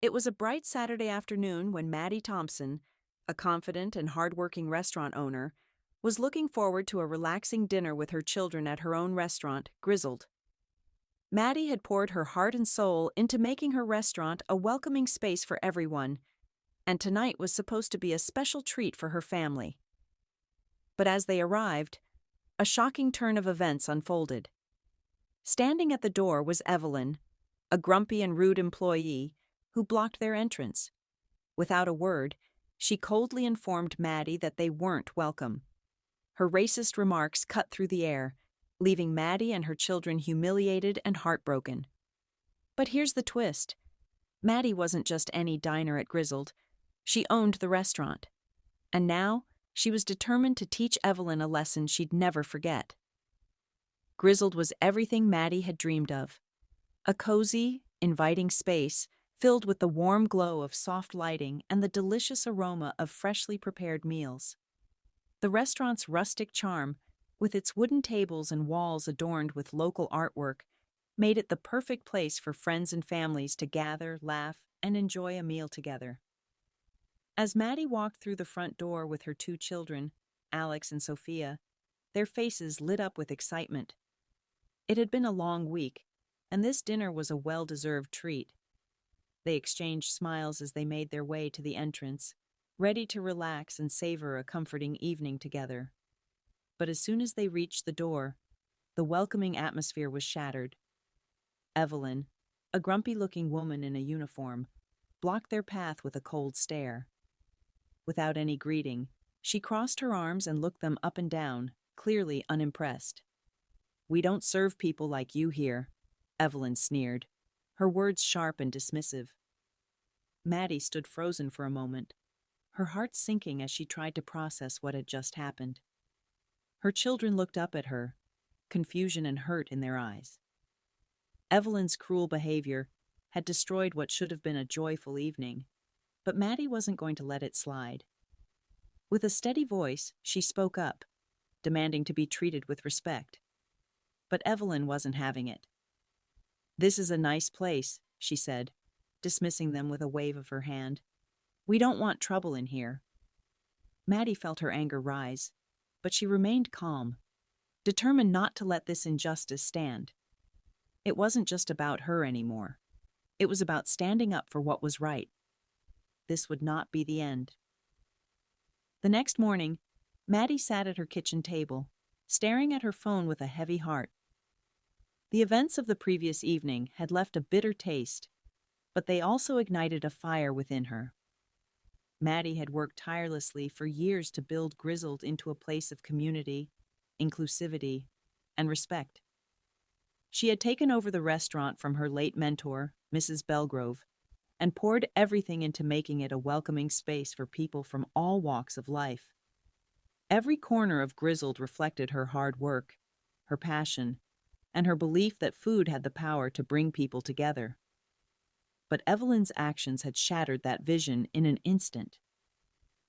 It was a bright Saturday afternoon when Maddie Thompson, a confident and hardworking restaurant owner, was looking forward to a relaxing dinner with her children at her own restaurant, Grizzled. Maddie had poured her heart and soul into making her restaurant a welcoming space for everyone, and tonight was supposed to be a special treat for her family. But as they arrived, a shocking turn of events unfolded. Standing at the door was Evelyn, a grumpy and rude employee who blocked their entrance. Without a word, she coldly informed Maddie that they weren't welcome. Her racist remarks cut through the air, leaving Maddie and her children humiliated and heartbroken. But here's the twist. Maddie wasn't just any diner at Grizzled. She owned the restaurant. And now, she was determined to teach Evelyn a lesson she'd never forget. Grizzled was everything Maddie had dreamed of. A cozy, inviting space filled with the warm glow of soft lighting and the delicious aroma of freshly prepared meals. The restaurant's rustic charm, with its wooden tables and walls adorned with local artwork, made it the perfect place for friends and families to gather, laugh, and enjoy a meal together. As Maddie walked through the front door with her two children, Alex and Sophia, their faces lit up with excitement. It had been a long week, and this dinner was a well-deserved treat. They exchanged smiles as they made their way to the entrance, ready to relax and savor a comforting evening together. But as soon as they reached the door, the welcoming atmosphere was shattered. Evelyn, a grumpy-looking woman in a uniform, blocked their path with a cold stare. Without any greeting, she crossed her arms and looked them up and down, clearly unimpressed. "We don't serve people like you here," Evelyn sneered, her words sharp and dismissive. Maddie stood frozen for a moment, her heart sinking as she tried to process what had just happened. Her children looked up at her, confusion and hurt in their eyes. Evelyn's cruel behavior had destroyed what should have been a joyful evening, but Maddie wasn't going to let it slide. With a steady voice, she spoke up, demanding to be treated with respect. But Evelyn wasn't having it. "This is a nice place," she said, dismissing them with a wave of her hand. "We don't want trouble in here." Maddie felt her anger rise, but she remained calm, determined not to let this injustice stand. It wasn't just about her anymore. It was about standing up for what was right. This would not be the end. The next morning, Maddie sat at her kitchen table, staring at her phone with a heavy heart. The events of the previous evening had left a bitter taste, but they also ignited a fire within her. Maddie had worked tirelessly for years to build Grizzled into a place of community, inclusivity, and respect. She had taken over the restaurant from her late mentor, Mrs. Belgrove, and poured everything into making it a welcoming space for people from all walks of life. Every corner of Grizzled reflected her hard work, her passion, and her belief that food had the power to bring people together. But Evelyn's actions had shattered that vision in an instant.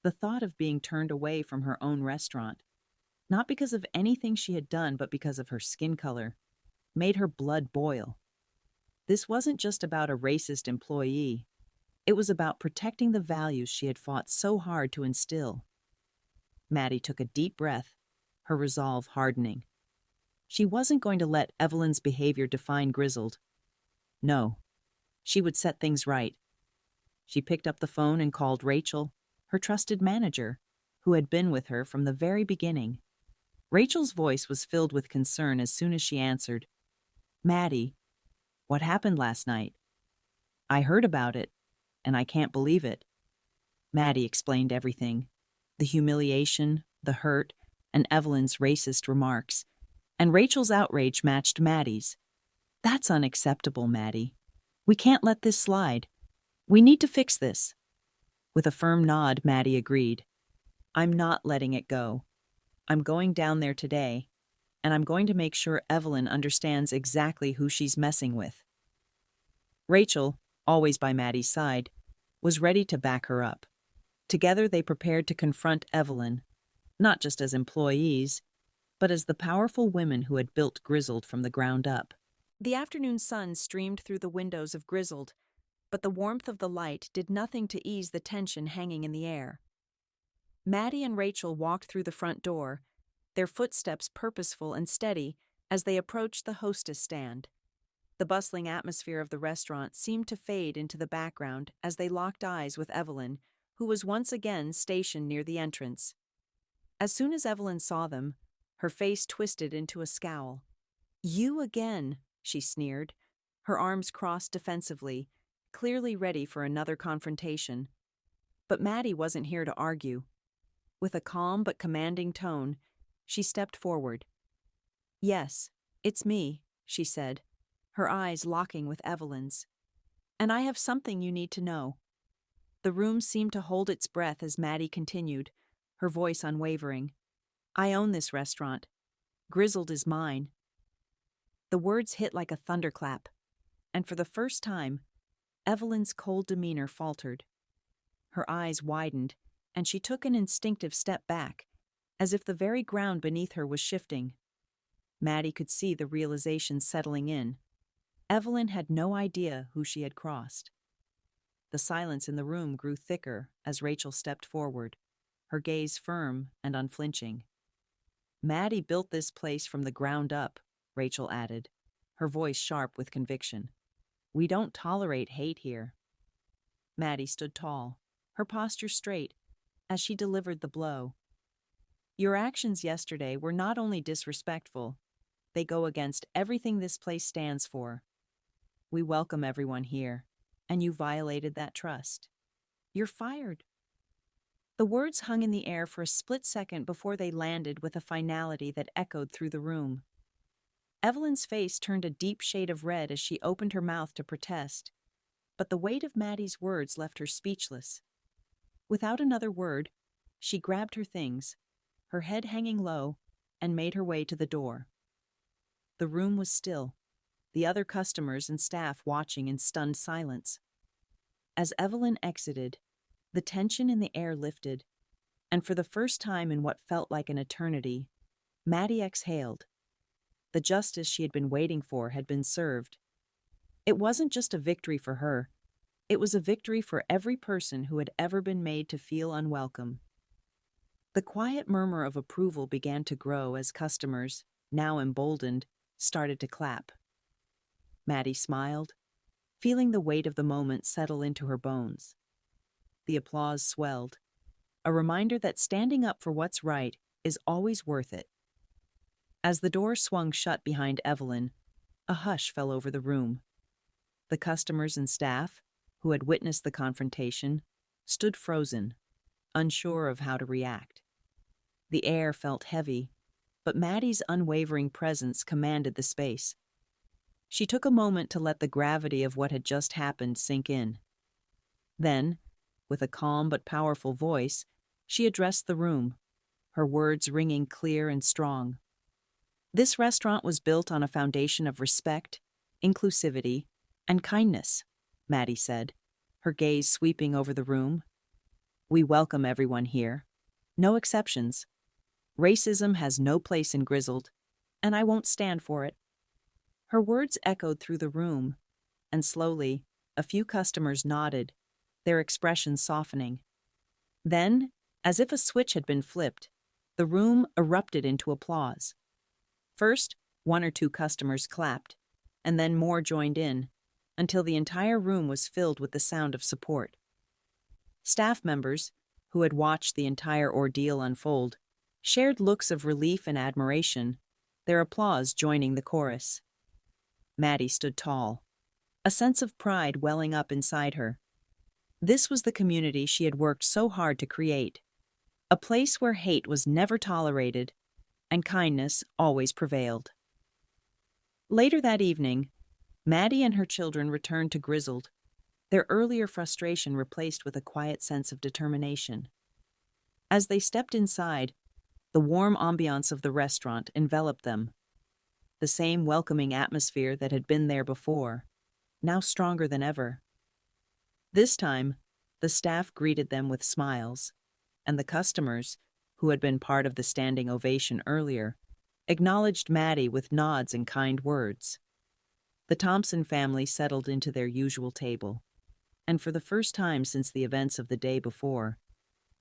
The thought of being turned away from her own restaurant, not because of anything she had done but because of her skin color, made her blood boil. This wasn't just about a racist employee. It was about protecting the values she had fought so hard to instill. Maddie took a deep breath, her resolve hardening. She wasn't going to let Evelyn's behavior define Grizzled. No, she would set things right. She picked up the phone and called Rachel, her trusted manager, who had been with her from the very beginning. Rachel's voice was filled with concern as soon as she answered. "Maddie, what happened last night?" "I heard about it, and I can't believe it." Maddie explained everything. The humiliation, the hurt, and Evelyn's racist remarks. And Rachel's outrage matched Maddie's. "That's unacceptable, Maddie. We can't let this slide. We need to fix this." With a firm nod, Maddie agreed. "I'm not letting it go. I'm going down there today, and I'm going to make sure Evelyn understands exactly who she's messing with." Rachel, always by Maddie's side, was ready to back her up. Together they prepared to confront Evelyn, not just as employees, but as the powerful women who had built Grizzled from the ground up. The afternoon sun streamed through the windows of Grizzled, but the warmth of the light did nothing to ease the tension hanging in the air. Maddie and Rachel walked through the front door, their footsteps purposeful and steady as they approached the hostess stand. The bustling atmosphere of the restaurant seemed to fade into the background as they locked eyes with Evelyn, who was once again stationed near the entrance. As soon as Evelyn saw them, her face twisted into a scowl. "You again," she sneered, her arms crossed defensively, clearly ready for another confrontation. But Maddie wasn't here to argue. With a calm but commanding tone, she stepped forward. "Yes, it's me," she said, her eyes locking with Evelyn's. "And I have something you need to know." The room seemed to hold its breath as Maddie continued, her voice unwavering. "I own this restaurant. Grizzled is mine." The words hit like a thunderclap, and for the first time, Evelyn's cold demeanor faltered. Her eyes widened, and she took an instinctive step back, as if the very ground beneath her was shifting. Maddie could see the realization settling in. Evelyn had no idea who she had crossed. The silence in the room grew thicker as Rachel stepped forward, her gaze firm and unflinching. "Maddie built this place from the ground up," Rachel added, her voice sharp with conviction. "We don't tolerate hate here." Maddie stood tall, her posture straight, as she delivered the blow. "Your actions yesterday were not only disrespectful, they go against everything this place stands for. We welcome everyone here, and you violated that trust. You're fired." The words hung in the air for a split second before they landed with a finality that echoed through the room. Evelyn's face turned a deep shade of red as she opened her mouth to protest, but the weight of Maddie's words left her speechless. Without another word, she grabbed her things, her head hanging low, and made her way to the door. The room was still, the other customers and staff watching in stunned silence. As Evelyn exited, the tension in the air lifted, and for the first time in what felt like an eternity, Maddie exhaled. The justice she had been waiting for had been served. It wasn't just a victory for her, it was a victory for every person who had ever been made to feel unwelcome. The quiet murmur of approval began to grow as customers, now emboldened, started to clap. Maddie smiled, feeling the weight of the moment settle into her bones. The applause swelled, a reminder that standing up for what's right is always worth it. As the door swung shut behind Evelyn, a hush fell over the room. The customers and staff, who had witnessed the confrontation, stood frozen, unsure of how to react. The air felt heavy, but Maddie's unwavering presence commanded the space. She took a moment to let the gravity of what had just happened sink in. Then, with a calm but powerful voice, she addressed the room, her words ringing clear and strong. "This restaurant was built on a foundation of respect, inclusivity, and kindness," Maddie said, her gaze sweeping over the room. "We welcome everyone here. No exceptions. Racism has no place in Grizzled, and I won't stand for it." Her words echoed through the room, and slowly, a few customers nodded, their expressions softening. Then, as if a switch had been flipped, the room erupted into applause. First, one or two customers clapped, and then more joined in, until the entire room was filled with the sound of support. Staff members, who had watched the entire ordeal unfold, shared looks of relief and admiration, their applause joining the chorus. Maddie stood tall, a sense of pride welling up inside her. This was the community she had worked so hard to create, a place where hate was never tolerated and kindness always prevailed. Later that evening, Maddie and her children returned to Grizzled, their earlier frustration replaced with a quiet sense of determination. As they stepped inside, the warm ambiance of the restaurant enveloped them. The same welcoming atmosphere that had been there before, now stronger than ever. This time, the staff greeted them with smiles, and the customers, who had been part of the standing ovation earlier, acknowledged Maddie with nods and kind words. The Thompson family settled into their usual table, and for the first time since the events of the day before,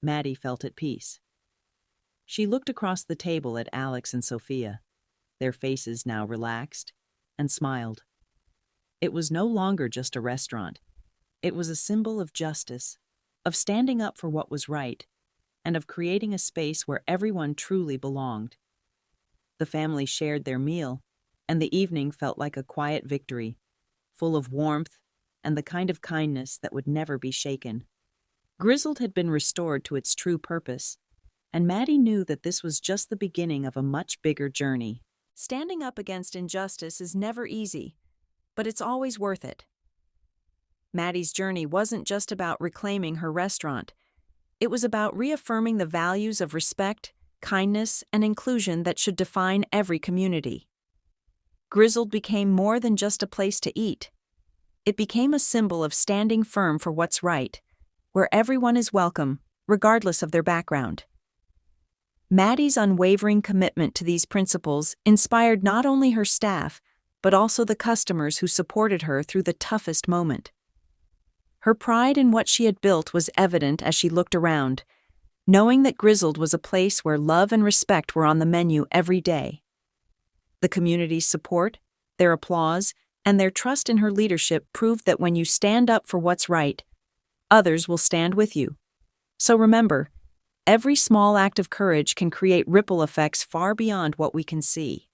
Maddie felt at peace. She looked across the table at Alex and Sophia, their faces now relaxed, and smiled. It was no longer just a restaurant. It was a symbol of justice, of standing up for what was right, and of creating a space where everyone truly belonged. The family shared their meal, and the evening felt like a quiet victory, full of warmth and the kind of kindness that would never be shaken. Grizzled had been restored to its true purpose, and Maddie knew that this was just the beginning of a much bigger journey. Standing up against injustice is never easy, but it's always worth it. Maddie's journey wasn't just about reclaiming her restaurant. It was about reaffirming the values of respect, kindness, and inclusion that should define every community. Grizzled became more than just a place to eat. It became a symbol of standing firm for what's right, where everyone is welcome, regardless of their background. Maddie's unwavering commitment to these principles inspired not only her staff, but also the customers who supported her through the toughest moment. Her pride in what she had built was evident as she looked around, knowing that Grizzled was a place where love and respect were on the menu every day. The community's support, their applause, and their trust in her leadership proved that when you stand up for what's right, others will stand with you. So remember, every small act of courage can create ripple effects far beyond what we can see.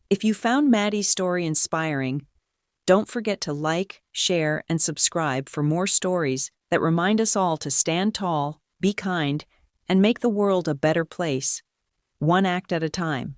If you found Maddie's story inspiring, don't forget to like, share, and subscribe for more stories that remind us all to stand tall, be kind, and make the world a better place, one act at a time.